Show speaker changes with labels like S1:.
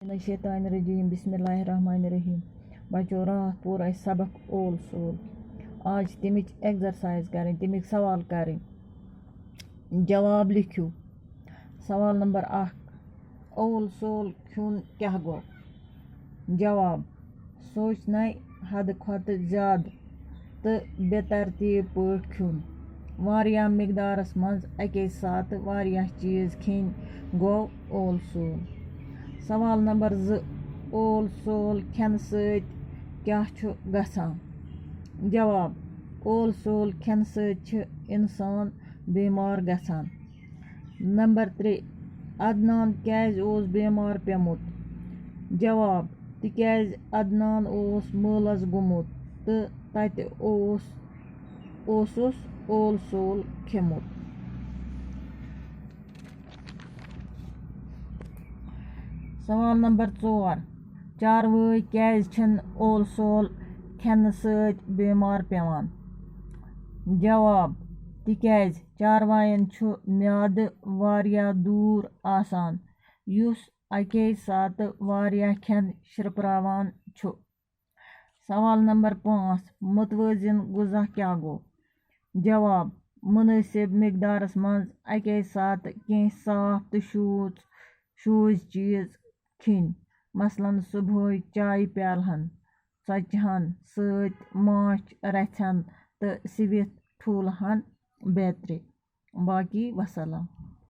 S1: शैतानिर्रजीम बिस्मिल्लाहिर्रहमानिर्रहीम। बच्चों रात पूरा सबक ओल सोल। आज तमिच एक्सरसाइज करें, तमिक सवाल करें, जवाब लिखियो। सवाल नंबर 1, ओल सोल खुन क्या गो? जवाब, सोचना हद खत ज्यादा तो बेतरतीब पट खुन, वारिया मिकदारस मज अके साथ वारिया चीज खिन गो ओल सोल। सवाल नंबर 2, ओल सोल खेन सत क्या छु गसान? जवाब, ओल सोल खेन सत इंसान बीमार गसान। नंबर 3, अदनान क्याज ओस बीमार पेमुत? जवाब, तिक्याज अदनान ओस मलस गुमुत तो तत ओसुस ओल सोल खेमुत। सवाल नंबर 4, चारवाई क्याज छन ओल सोल खेन सत बीमार पेवान? जवाब, तिक्याज चारवायन छु म्याद वारिया दूर आसान युस अके साथ वारिया खेन शिरप्रावान छु। सवाल नंबर 5, मुतवजिन गुज़ा क्या गो? जवाब, मुनासिब मिकदारस मज अके साथ कह साफ तो शूज चीज खिन, मसलन सुबह चाय प्यालहन, षचहन सत माछ रथन तो सिवित ठूलहन बेतरे। बाकी वसलाम।